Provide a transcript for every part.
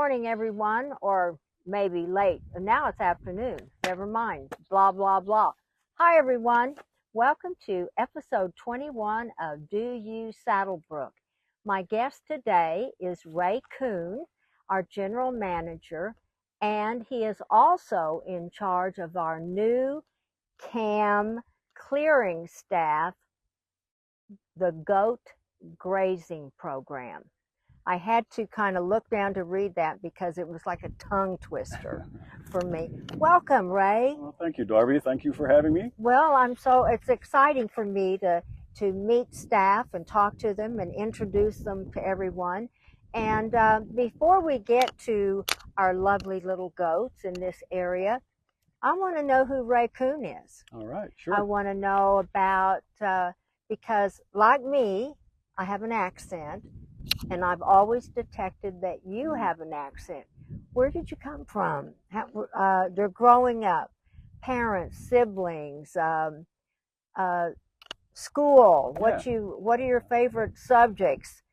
morning, everyone, or maybe late. Now it's afternoon. Never mind. Blah, blah, blah. Hi, everyone. Welcome to episode 21 of Do You SaddleBrooke. My guest today is Ray Kuhn, our general manager, and he is also in charge of our new CAM clearing staff, the goat grazing program. I had to kind of look down to read that because it was like a tongue twister for me. Welcome, Ray. Well, thank you, Darby. Thank you for having me. Well, it's exciting for me to meet staff and talk to them and introduce them to everyone. And before we get to our lovely little goats in this area, I want to know who Ray Kuhn is. All right, sure. I want to know about, because like me, I have an accent. And I've always detected that you have an accent. Where did you come from? You're growing up, parents, siblings, school. Yeah. What are your favorite subjects?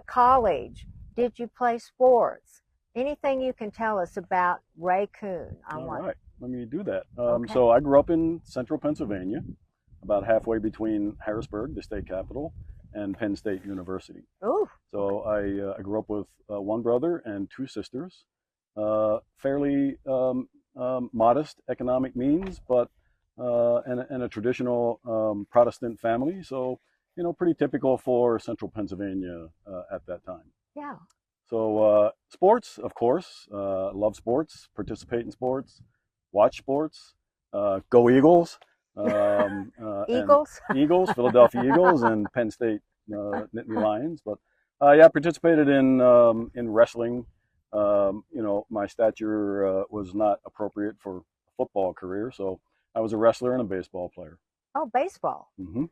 College. Did you play sports? Anything you can tell us about Ray Kuhn? All right, let me do that. Okay. So I grew up in central Pennsylvania, about halfway between Harrisburg, the state capital, and Penn State University. Ooh. So I grew up with one brother and two sisters, fairly modest economic means, but and a traditional Protestant family. So, you know, pretty typical for central Pennsylvania at that time. Yeah. So sports, of course, love sports, participate in sports, watch sports, go Eagles. Eagles? Eagles, Philadelphia Eagles, and Penn State Nittany Lions. But yeah, I participated in wrestling. You know, my stature was not appropriate for a football career, so I was a wrestler and a baseball player. Oh, baseball. Mm-hmm.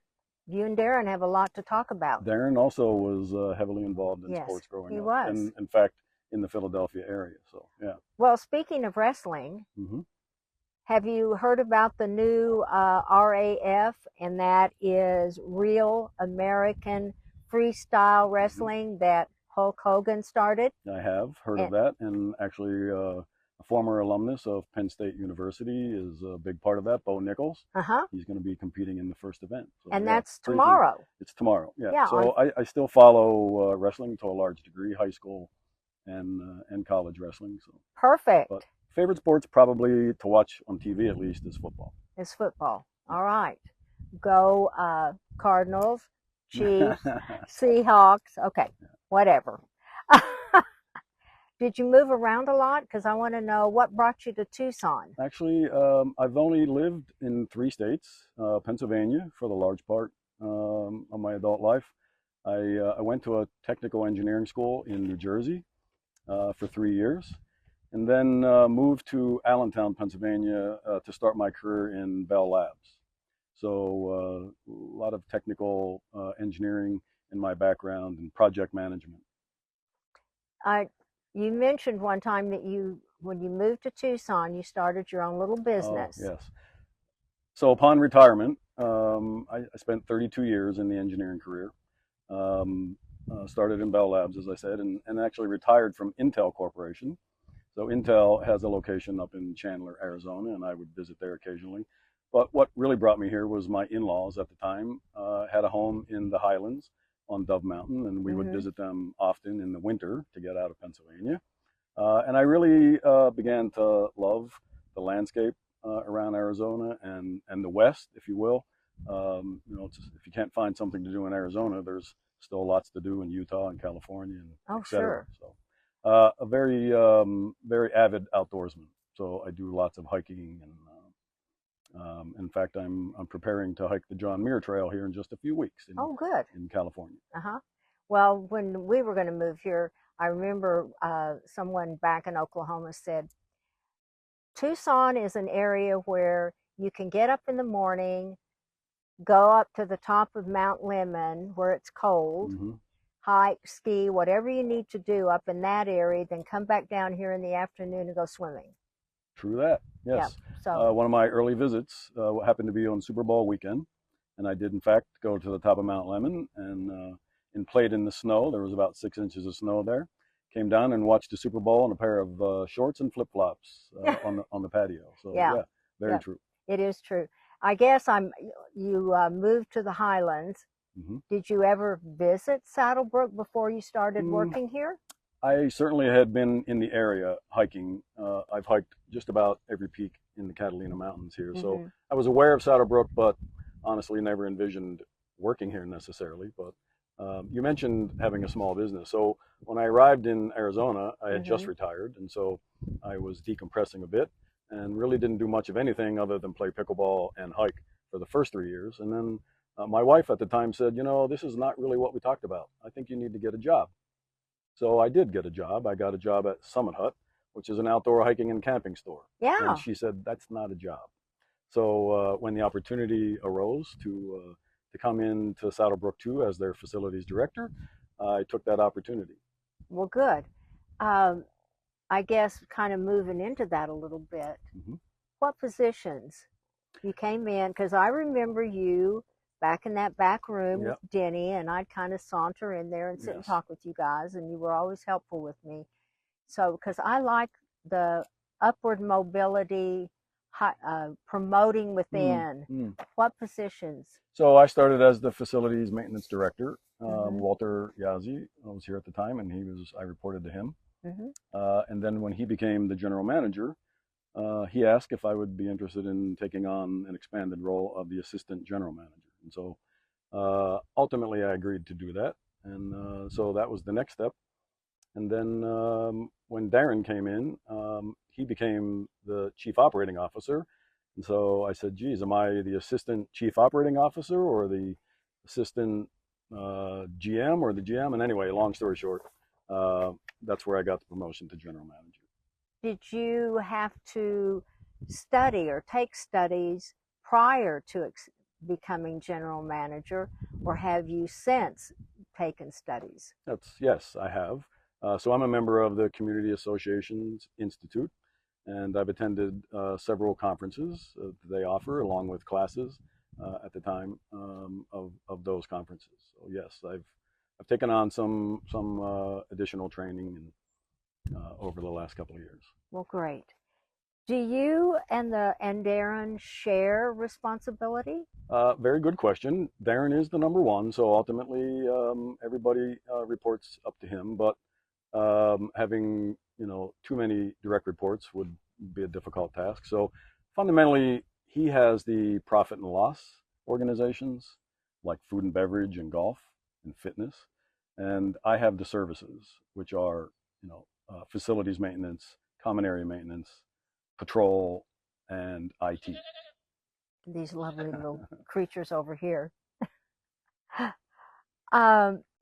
You and Darren have a lot to talk about. Darren also was heavily involved in sports growing up. He was. And, in fact, in the Philadelphia area. So, yeah. Well, speaking of wrestling, Mm-hmm. have you heard about the new RAF, and that is Real American Freestyle Wrestling that Hulk Hogan started? I have heard of that, and actually a former alumnus of Penn State University is a big part of that, Bo Nichols. Uh-huh. He's going to be competing in the first event. So, and yeah, that's tomorrow. Cool. It's tomorrow, yeah. Yeah, so I still follow wrestling to a large degree, high school and college wrestling. So perfect. But favorite sports probably to watch on TV at least is football. It's football. All right. Go Cardinals, Chiefs, Seahawks. Okay, whatever. Did you move around a lot? Because I want to know what brought you to Tucson. Actually, I've only lived in 3 states, Pennsylvania for the large part of my adult life. I went to a technical engineering school in New Jersey for 3 years, and then moved to Allentown, Pennsylvania to start my career in Bell Labs. So a lot of technical engineering in my background and project management. You mentioned one time that when you moved to Tucson, you started your own little business. Oh, yes. So upon retirement, I spent 32 years in the engineering career. Started in Bell Labs, as I said, and actually retired from Intel Corporation. So Intel has a location up in Chandler, Arizona, and I would visit there occasionally. But what really brought me here was my in-laws at the time had a home in the Highlands on Dove Mountain, and we would visit them often in the winter to get out of Pennsylvania. And I really began to love the landscape around Arizona and the West, if you will. You know, if you can't find something to do in Arizona, there's still lots to do in Utah and California, and et cetera. Sure. So a very very avid outdoorsman. So I do lots of hiking, and in fact, I'm preparing to hike the John Muir Trail here in just a few weeks. Good. In California. Uh-huh. Well, when we were going to move here, I remember someone back in Oklahoma said, Tucson is an area where you can get up in the morning, go up to the top of Mount Lemmon where it's cold, hike, ski, whatever you need to do up in that area, then come back down here in the afternoon and go swimming. True that, yes. Yeah, so one of my early visits happened to be on Super Bowl weekend, and I did in fact go to the top of Mount Lemmon and played in the snow. There was about 6 inches of snow there. came down and watched the Super Bowl in a pair of shorts and flip flops on the patio. So Yeah, yeah, very yeah, true. it is true. I guess you moved to the Highlands. Hmm. Did you ever visit Saddlebrook before you started Mm, working here? I certainly had been in the area hiking. I've hiked just about every peak in the Catalina Mountains here. So Hmm. I was aware of Saddlebrook, but honestly never envisioned working here necessarily. But you mentioned having a small business. So when I arrived in Arizona, I had just Hmm. retired. And so I was decompressing a bit and really didn't do much of anything other than play pickleball and hike for the first 3 years. And then my wife at the time said, this is not really what we talked about. I think you need to get a job. So I did get a job. I got a job at Summit Hut, which is an outdoor hiking and camping store. And Yeah. she said, that's not a job. So when the opportunity arose to come into Saddlebrook 2 as their facilities director, I took that opportunity. Well, good. Um, I guess kind of moving into that a little bit. Hmm. What positions you came in? Because I remember you back in that back room with Yep. Denny, and I'd kind of saunter in there and sit and Yes. talk with you guys, and you were always helpful with me. So, because I like the upward mobility, promoting Mm, within. mm. What positions? So I started as the facilities maintenance director. Mm-hmm. Walter Yazzie was here at the time, and I reported to him. Mm-hmm. And then when he became the general manager, he asked if I would be interested in taking on an expanded role of the assistant general manager. And so ultimately I agreed to do that. And so that was the next step. And then when Darren came in, he became the chief operating officer. And so I said, geez, am I the assistant chief operating officer or the assistant GM or the GM? And anyway, long story short, uh, that's where I got the promotion to general manager. Did you have to study or take studies prior to becoming general manager, or have you since taken studies? Yes, I have. So I'm a member of the Community Associations Institute, and I've attended several conferences that they offer, along with classes at the time of those conferences. So yes, I've taken on some additional training over the last couple of years. Well, great. Do you and Darren share responsibility? Very good question. Darren is the number one, so ultimately everybody reports up to him. But having too many direct reports would be a difficult task. So fundamentally, he has the profit and loss organizations like food and beverage and golf and fitness, and I have the services, which are facilities maintenance, common area maintenance, patrol, and IT. These lovely little creatures over here.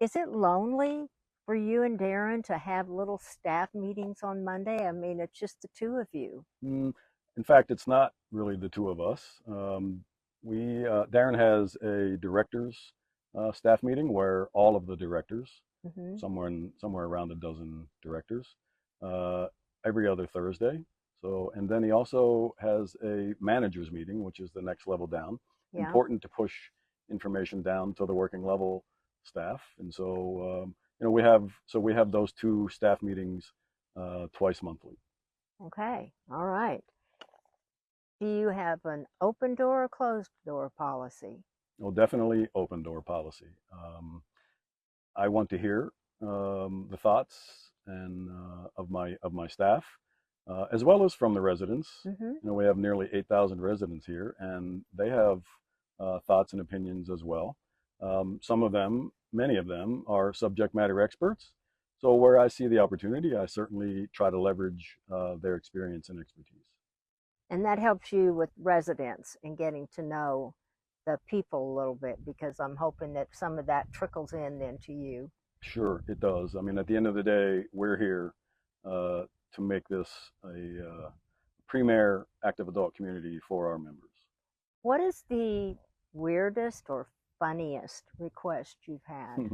Is it lonely for you and Darren to have little staff meetings on Monday? I mean, it's just the two of you. In fact, it's not really the two of us. We Darren has a directors staff meeting where all of the directors, Hmm. somewhere around a dozen directors, uh, every other Thursday. So, and then he also has a managers meeting, which is the next level down. Yeah. Important to push information down to the working level staff, and so we have those two staff meetings twice monthly. Okay. All right. Do you have an open door or closed door policy? Well, definitely open door policy. I want to hear the thoughts and of my staff, as well as from the residents. Hmm. We have nearly 8,000 residents here, and they have thoughts and opinions as well. Some of them, many of them, are subject matter experts. So where I see the opportunity, I certainly try to leverage their experience and expertise. And that helps you with residents and getting to know the people a little bit, because I'm hoping that some of that trickles in then to you. Sure, it does. I mean, at the end of the day, we're here to make this a premier active adult community for our members. What is the weirdest or funniest request you've had?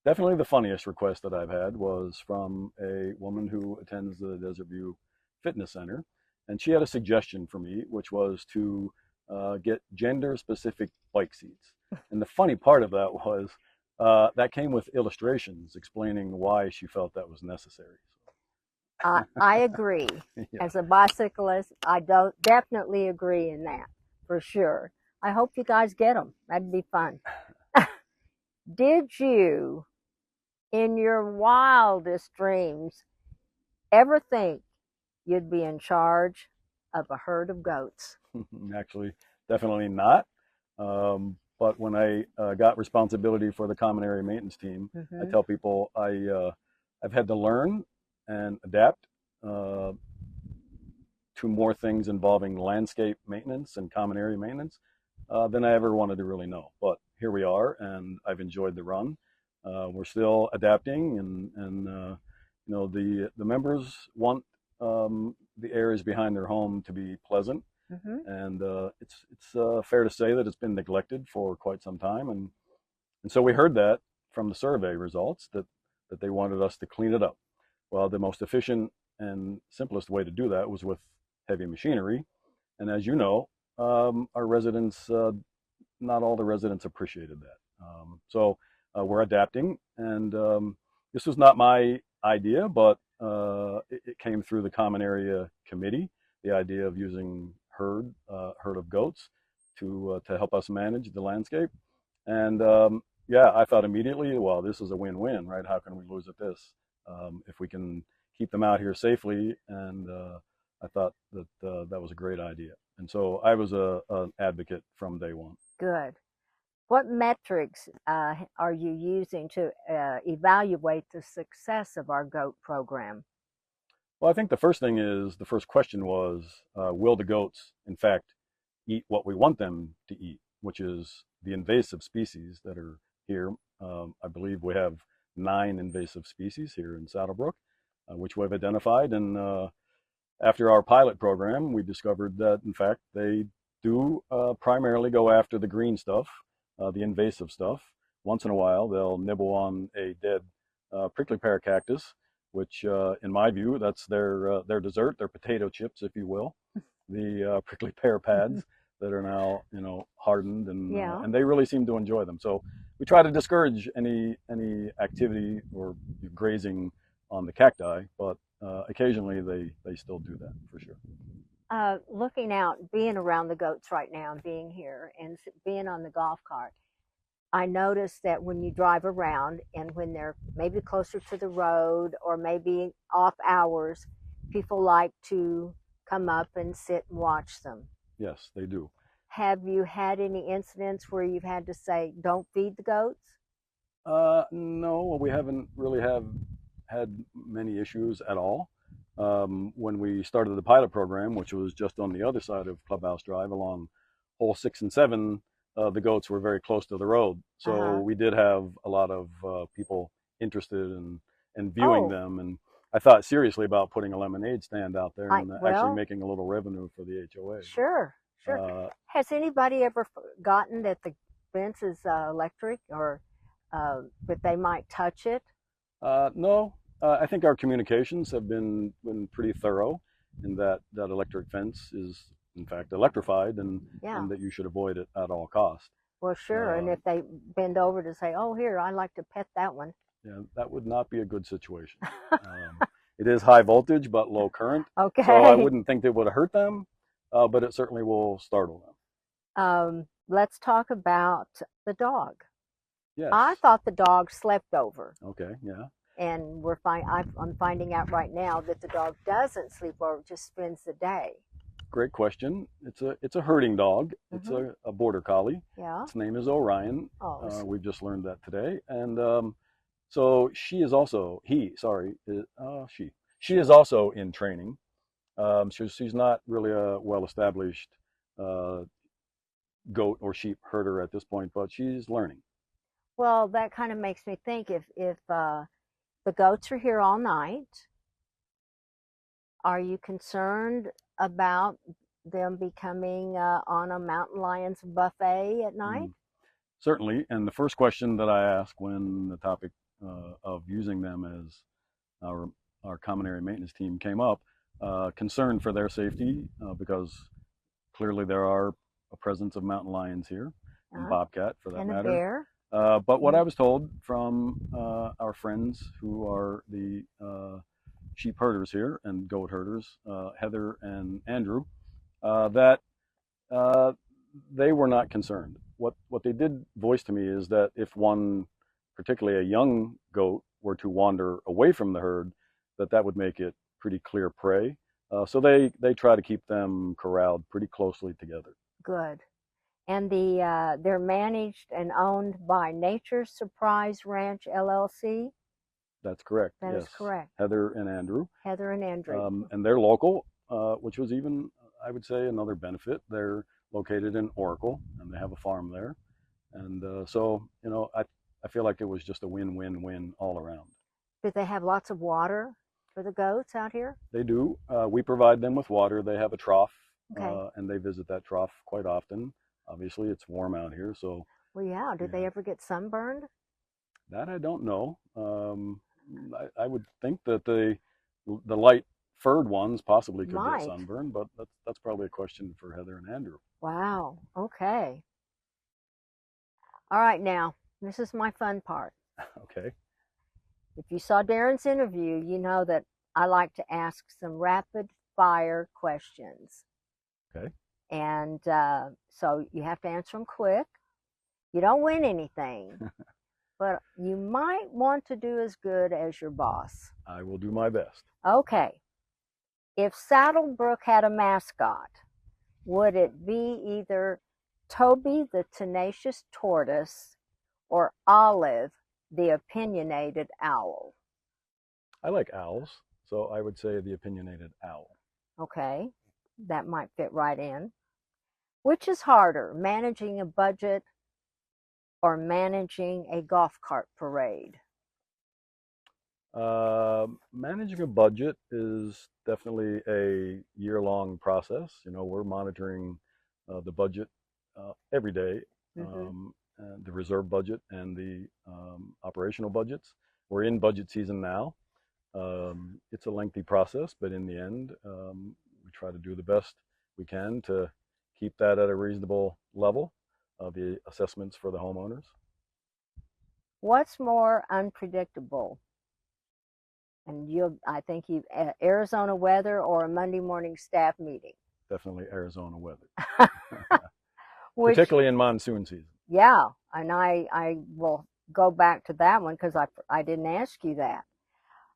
Definitely the funniest request that I've had was from a woman who attends the Desert View Fitness Center. And she had a suggestion for me, which was to get gender specific bike seats. And the funny part of that was That came with illustrations explaining why she felt that was necessary. I agree. Yeah. As a bicyclist, I don't definitely agree in that for sure. I hope you guys get them. That'd be fun. Did you, in your wildest dreams, ever think you'd be in charge of a herd of goats? Actually, definitely not. But when I got responsibility for the common area maintenance team, I Mm-hmm. tell people I've had to learn and adapt uh, to more things involving landscape maintenance and common area maintenance than I ever wanted to really know. But here we are, and I've enjoyed the run. We're still adapting, and you know the members want the areas behind their home to be pleasant, Mm-hmm. and it's fair to say that it's been neglected for quite some time, and so we heard that from the survey results that they wanted us to clean it up. Well, the most efficient and simplest way to do that was with heavy machinery, and as you know, our residents, not all the residents appreciated that. So we're adapting, and this was not my idea, but it came through the common area committee. The idea of using herd of goats to help us manage the landscape, and yeah, I thought immediately, well, this is a win-win, right? How can we lose at this if we can keep them out here safely? And I thought that that was a great idea, and so I was an advocate from day one. Good. What metrics are you using to evaluate the success of our goat program? Well, I think the first thing is the first question was, will the goats, in fact, eat what we want them to eat, which is the invasive species that are here. I believe we have 9 invasive species here in SaddleBrooke, which we've identified. And after our pilot program, we discovered that, in fact, they do primarily go after the green stuff, the invasive stuff. Once in a while, they'll nibble on a dead prickly pear cactus, which, in my view, that's their dessert, their potato chips, if you will, the prickly pear pads that are now, you know, hardened, Yeah. and they really seem to enjoy them. So we try to discourage any activity or grazing on the cacti, but occasionally they still do that for sure. Looking out, being around the goats right now, and being here, and being on the golf cart, I notice that when you drive around and when they're maybe closer to the road or maybe off hours, people like to come up and sit and watch them. Yes, they do. Have you had any incidents where you've had to say, don't feed the goats? No, we haven't really have had many issues at all. When we started the pilot program, which was just on the other side of Clubhouse Drive along hole 6 and 7, the goats were very close to the road. So Uh-huh. we did have a lot of people interested in viewing Oh, them. And I thought seriously about putting a lemonade stand out there and actually well, making a little revenue for the HOA. sure, But, sure. Has anybody ever forgotten that the fence is electric or that they might touch it? no, I think our communications have been pretty thorough in that that electric fence is in fact electrified Yeah. and that you should avoid it at all costs. Well, sure. And Uh, if they bend over to say, "Oh, here, I like to pet that one." yeah, that would not be a good situation. It is high voltage but low current, so I Okay. wouldn't think it would hurt them, but it certainly will startle them. Let's talk about the dog. I Yes. thought the dog slept over, Okay. Yeah. and I'm finding out right now that the dog doesn't sleep over; just spends the day. Great question. It's a herding dog. It's Mm-hmm. a border collie. Yeah. Its name is Orion. Oh, We've just learned that today, and so she is also she is also in training. She's not really a well-established uh, goat or sheep herder at this point, but she's learning. well, that kind of makes me think if the goats are here all night, are you concerned about them becoming on a mountain lions buffet at night? Mm, certainly. And the first question that I ask when the topic of using them as our our common area maintenance team came up, concern for their safety because clearly there are a presence of mountain lions here and Uh, bobcat for that and a matter, bear? But what I was told from our friends who are the sheep herders here and goat herders, Heather and Andrew, that uh, they were not concerned. What they did voice to me is that if one, particularly a young goat, were to wander away from the herd, that would make it pretty clear prey. So they try to keep them corralled pretty closely together. Good. And they're managed and owned by Nature's Surprise Ranch LLC. That's correct. That Yes, is correct. Heather and Andrew, Heather and Andrew. and they're local, which was even, I would say, another benefit. They're located in Oracle, and they have a farm there, and so I feel like it was just a win-win-win all around. Do they have lots of water for the goats out here? They do. We provide them with water. They have a trough, Okay. and they visit that trough quite often. Obviously, it's warm out here, so Well, yeah. Do they ever get sunburned? that I don't know. I would think that the light furred ones possibly could Might. get sunburned, but that's probably a question for Heather and Andrew. Wow. Okay. All right, now, this is my fun part. Okay. If you saw Darren's interview, you know that I like to ask some rapid fire questions. Okay. And so you have to answer them quick. You don't win anything, but you might want to do as good as your boss. I will do my best. Okay. If SaddleBrooke had a mascot, would it be either Toby the tenacious tortoise or Olive the opinionated owl? I like owls, so I would say the opinionated owl. Okay, that might fit right in. Which is harder, managing a budget or managing a golf cart parade? Managing a budget is definitely a year-long process. We're monitoring the budget every day, and the reserve budget and the operational budgets. We're in budget season now. It's a lengthy process, but in the end, we try to do the best we can to keep that at a reasonable level of the assessments for the homeowners. What's more unpredictable? And I think Arizona weather or a Monday morning staff meeting? Definitely Arizona weather, Which, particularly in monsoon season. yeah, and I will go back to that one because I didn't ask you that.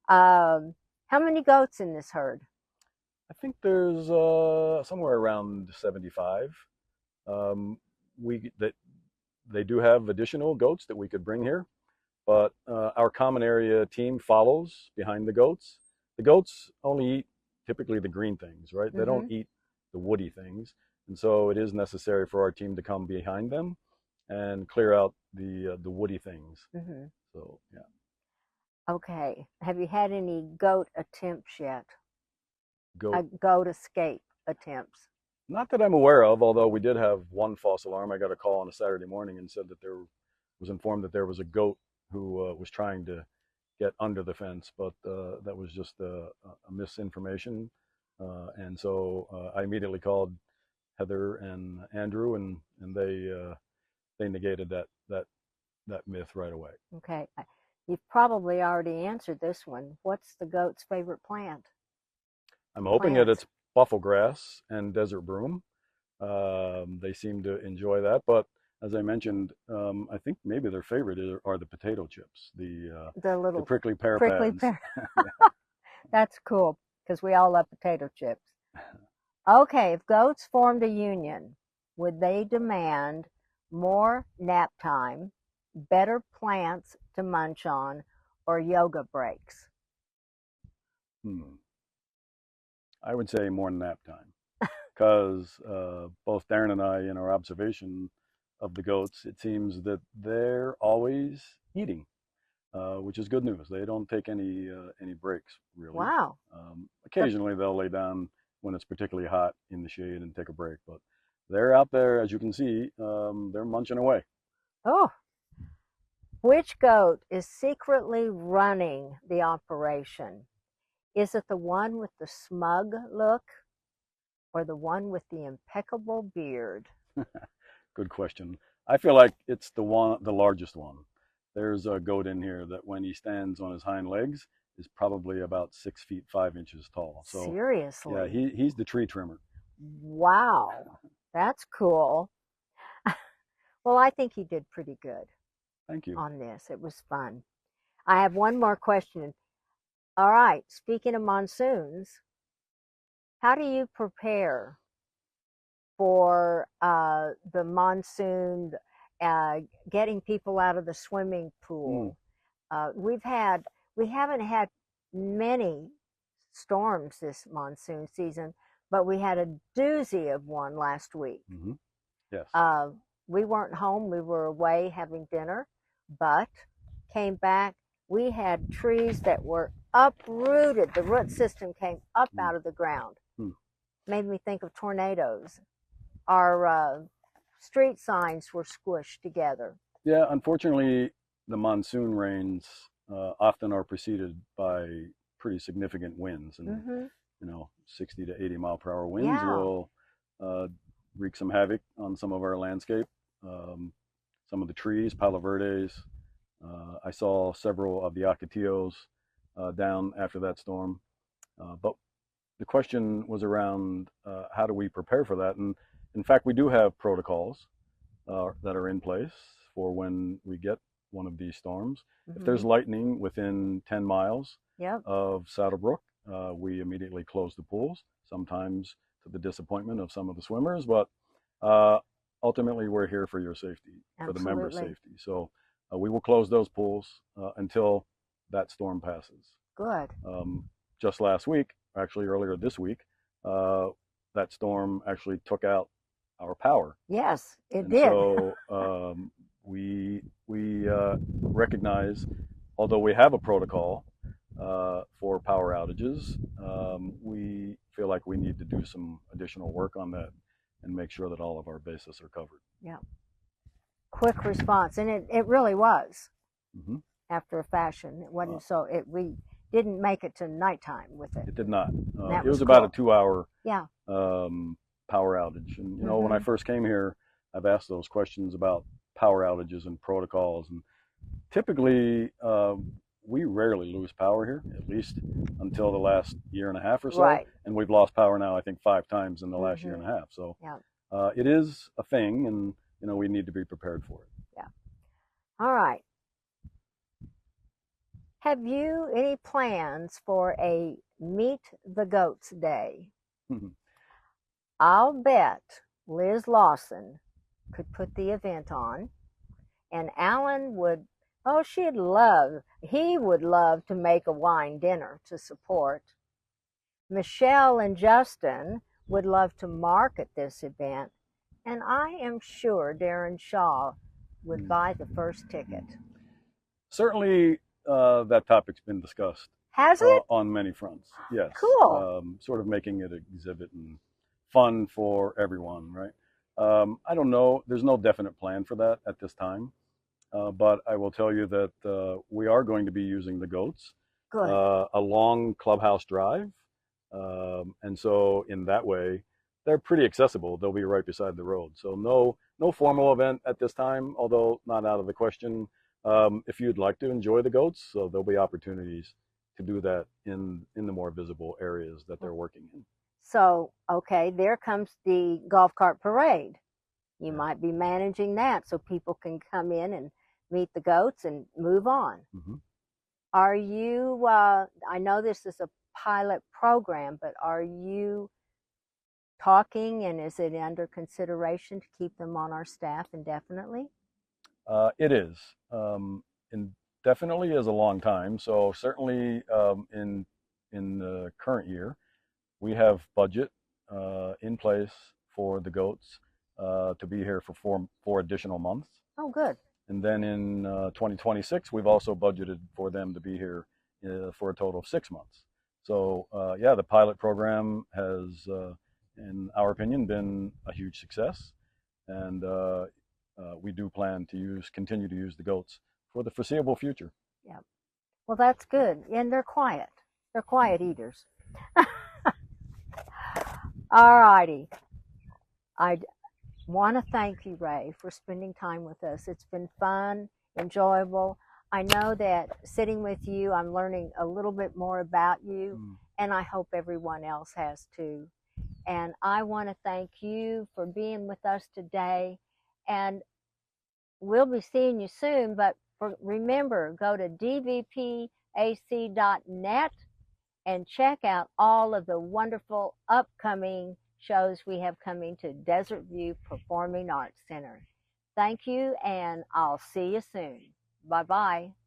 How many goats in this herd? I think there's somewhere around 75. They do have additional goats that we could bring here, but our common area team follows behind the goats. The goats only eat typically the green things, right? They don't eat the woody things, and so it is necessary for our team to come behind them and clear out the woody things. So yeah. Okay. Have you had any goat attempts yet? Goat. Goat escape attempts? Not that I'm aware of, although we did have one false alarm. I got a call on a Saturday morning and said that there was informed that there was a goat who was trying to get under the fence, but that was just a misinformation. And so I immediately called Heather and Andrew, and they negated that myth right away. Okay. You've probably already answered this one. What's the goat's favorite plant? I'm hoping that it's buffalo grass and desert broom. They seem to enjoy that, but as I mentioned, I think maybe their favorite are the potato chips, the little prickly pear pads. Yeah. That's cool because we all love potato chips. Okay, if goats formed a union, would they demand more nap time, better plants to munch on, or yoga breaks? I would say more nap time, because both Darren and I, in our observation of the goats, it seems that they're always eating, which is good news. They don't take any breaks, really. Wow. Occasionally they'll lay down when it's particularly hot in the shade and take a break, but they're out there, as you can see, they're munching away. Oh. Which goat is secretly running the operation? Is it the one with the smug look or the one with the impeccable beard? Good question. I feel like it's the largest one. There's a goat in here that when he stands on his hind legs is probably about 6 feet 5 inches tall. So yeah, Seriously. he's the tree trimmer. Wow. That's cool. Well, I think he did pretty good Thank you. on this. It was fun. I have one more question. All right. Speaking of monsoons, how do you prepare for the monsoon, getting people out of the swimming Mm, pool? We haven't had many storms this monsoon season, but we had a doozy of one last week. hmm Yes. Uh, we weren't home, we were away having dinner, but came back. We had trees that were uprooted. The root system came up Mm, out of the ground. mm. Made me think of tornadoes. Our street signs were squished together. Yeah, unfortunately, the monsoon rains often are preceded by pretty significant winds, and Mm-hmm. 60 to 80 mile per hour winds Yeah. will uh, wreak some havoc on some of our landscape. Um, some of the trees, Palo Verdes. I saw several of the Ocotillos down after that storm. But the question was around how do we prepare for that? And in fact, we do have protocols that are in place for when we get one of these storms. If Mm-hmm. there's lightning within 10 miles Yep. of SaddleBrooke, we immediately close the pools, sometimes to the disappointment of some of the swimmers, but uh, ultimately we're here for your safety, for the members' Absolutely. safety. So we will close those pools until that storm passes. Good. Just last week, actually earlier this week, that storm actually took out our power. Yes, it And did. so we recognize, although we have a protocol for power outages, we feel like we need to do some additional work on that and make sure that all of our bases are covered. Yeah. Quick response, and it really was Mm-hmm. after a fashion. It Uh, wasn't so. We didn't make it to nighttime with it. it did not. That It was was about a cool. 2 hour Yeah. power outage. And when I Mm-hmm. first came here, I've asked those questions about power outages and protocols. And typically, we rarely lose power here, at least until the last year and a half or so. Right. And we've lost power now, I think, 5 times in the last year and Mm-hmm. a half. So Yeah. it is a thing, and we need to be prepared for it. Yeah. All right. Have you any plans for a Meet the Goats Day? I'll bet Liz Lawson could put the event on, and Alan would, oh, he would love to make a wine dinner to support. Michelle and Justin would love to market this event, and I am sure Darren Shaw would buy the first ticket. Certainly, that topic's been discussed Has it? on many fronts. Yes. Cool. Sort of making it an exhibit and fun for everyone, right? I don't know. There's no definite plan for that at this time. But I will tell you that we are going to be using the goats Good. along Clubhouse Drive. And so in that way, they're pretty accessible. They'll be right beside the road. So no formal event at this time, although not out of the question. If you'd like to enjoy the goats, so there'll be opportunities to do that in the more visible areas that they're working in. So, okay, there comes the golf cart parade. You Yeah. might be managing that so people can come in and meet the goats and move on. Mm-hmm. Are you, I know this is a pilot program, but are you talking and is it under consideration to keep them on our staff indefinitely? It is. Indefinitely is a long time. So certainly in the current year, we have budget in place for the goats to be here for four additional months. Oh, good. And then in 2026, we've also budgeted for them to be here for a total of 6 months. So yeah, the pilot program has, in our opinion, been a huge success. And we do plan to continue to use the goats for the foreseeable future. Yeah. Well, that's good. And they're quiet. They're quiet eaters. All righty. want to thank you, Ray, for spending time with us. It's been fun, enjoyable. I know that sitting with you, I'm learning a little bit more about you, and I hope everyone else has too. And I want to thank you for being with us today. And we'll be seeing you soon. But remember, go to dvpac.net and check out all of the wonderful upcoming shows we have coming to Desert View Performing Arts Center. Thank you, and I'll see you soon. Bye bye.